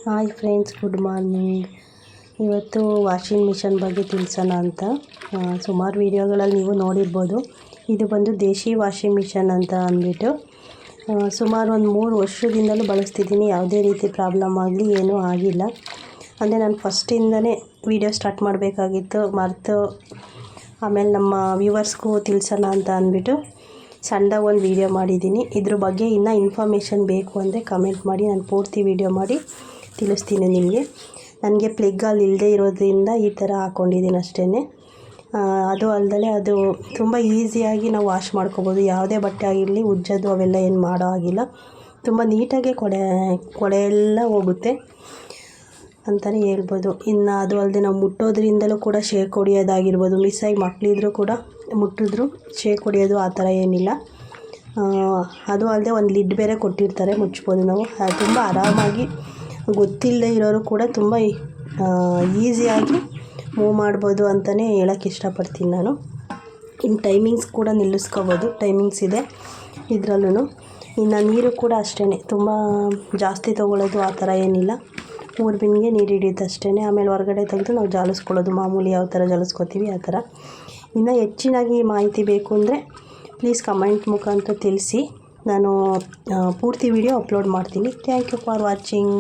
Hi friends, good morning. ಇವತ್ತು washing machine ಬಗ್ಗೆ ತಿಳಿಸೋಣ ಅಂತ. ಸುಮಾರು ವೀಡಿಯೋಗಳಲ್ಲಿ ನೀವು ನೋಡಿರ್ಬೋದು. ಇದು ಬಂದು ದೇಶಿ ವಾಷಿಂಗ್ ಮಿಷನ್ ಅಂತ ಅಂದ್ಬಿಟ್ಟು ಸುಮಾರು ಒಂದು 3 ವರ್ಷದಿಂದಲೂ ಬಳಸ್ತಿದ್ದೀನಿ. ಯಾವುದೇ ರೀತಿ ಪ್ರಾಬ್ಲಮ್ ಆಗಲಿ ಏನೂ ಆಗಿಲ್ಲ. ಅಂದರೆ ನಾನು ಫಸ್ಟಿಂದನೇ ವೀಡಿಯೋ ಸ್ಟಾರ್ಟ್ ಮಾಡಬೇಕಾಗಿತ್ತು, ಮರೆತು ಆಮೇಲೆ ನಮ್ಮ ವ್ಯೂವರ್ಸ್ಗೂ ತಿಳಿಸೋಣ ಅಂತ ಅಂದ್ಬಿಟ್ಟು ಸಣ್ಣದಾಗಿ ಒಂದು ವೀಡಿಯೋ ಮಾಡಿದ್ದೀನಿ. ಇದ್ರ ಬಗ್ಗೆ ಇನ್ನೂ ಇನ್ಫಾರ್ಮೇಷನ್ ಬೇಕು ಅಂದರೆ ಕಮೆಂಟ್ ಮಾಡಿ, ನಾನು ಪೂರ್ತಿ ವೀಡಿಯೋ ಮಾಡಿ ತಿಳಿಸ್ತೀನಿ ನಿಮಗೆ. ನನಗೆ ಪ್ಲಗ್ ಅಲ್ಲಿ ಇಲ್ಲದೆ ಇರೋದ್ರಿಂದ ಈ ಥರ ಹಾಕ್ಕೊಂಡಿದ್ದೀನಿ ಅಷ್ಟೇ. ಅದು ಅಲ್ಲದೆ ಅದು ತುಂಬ ಈಸಿಯಾಗಿ ನಾವು ವಾಶ್ ಮಾಡ್ಕೋಬೋದು. ಯಾವುದೇ ಬಟ್ಟೆ ಆಗಿರಲಿ ಉಜ್ಜೋದು ಅವೆಲ್ಲ ಏನು ಮಾಡೋ ಆಗಿಲ್ಲ. ತುಂಬ ನೀಟಾಗಿ ಕೊಳೆ ಎಲ್ಲ ಹೋಗುತ್ತೆ ಅಂತಲೇ ಹೇಳ್ಬೋದು. ಇನ್ನು ಅದು ಅಲ್ಲದೆ ನಾವು ಮುಟ್ಟೋದ್ರಿಂದಲೂ ಕೂಡ ಶೇಕ್ ಹೊಡಿಯೋದಾಗಿರ್ಬೋದು, ಮಿಸ್ಸಾಗಿ ಮಕ್ಕಳಿದ್ರೂ ಕೂಡ ಮುಟ್ಟಿದ್ರು ಶೇಕ್ ಹೊಡಿಯೋದು ಆ ಥರ ಏನಿಲ್ಲ. ಅದು ಅಲ್ಲದೆ ಒಂದು ಲಿಡ್ ಬೇರೆ ಕೊಟ್ಟಿರ್ತಾರೆ, ಮುಚ್ಬೋದು ನಾವು. ತುಂಬ ಆರಾಮಾಗಿ ಗೊತ್ತಿಲ್ಲದೆ ಇರೋರು ಕೂಡ ತುಂಬ ಈಸಿಯಾಗಿ ಮೂವ್ ಮಾಡ್ಬೋದು ಅಂತಲೇ ಹೇಳೋಕ್ಕೆ ಇಷ್ಟಪಡ್ತೀನಿ ನಾನು. ಇನ್ನು ಟೈಮಿಂಗ್ಸ್ ಕೂಡ ನಿಲ್ಲಿಸ್ಕೋಬೋದು, ಟೈಮಿಂಗ್ಸ್ ಇದೆ ಇದರಲ್ಲೂ. ಇನ್ನು ನೀರು ಕೂಡ ಅಷ್ಟೇ, ತುಂಬ ಜಾಸ್ತಿ ತೊಗೊಳ್ಳೋದು ಆ ಥರ ಏನಿಲ್ಲ. 3 ಬಿನ್ಗೆ ನೀರು ಹಿಡಿಯುತ್ತೆ ಅಷ್ಟೇ. ಆಮೇಲೆ ಹೊರಗಡೆ ತೆಗೆದು ನಾವು ಜಾಲಿಸ್ಕೊಳ್ಳೋದು, ಮಾಮೂಲಿ ಯಾವ ಥರ ಜಾಲಿಸ್ಕೊತೀವಿ ಆ ಥರ. ಇನ್ನು ಹೆಚ್ಚಿನಾಗಿ ಮಾಹಿತಿ ಬೇಕು ಅಂದರೆ ಪ್ಲೀಸ್ ಕಮೆಂಟ್ ಮುಖಾಂತರ ತಿಳಿಸಿ. ನಾನು ಪೂರ್ತಿ ವೀಡಿಯೋ ಅಪ್ಲೋಡ್ ಮಾಡ್ತೀನಿ. Thank you for watching.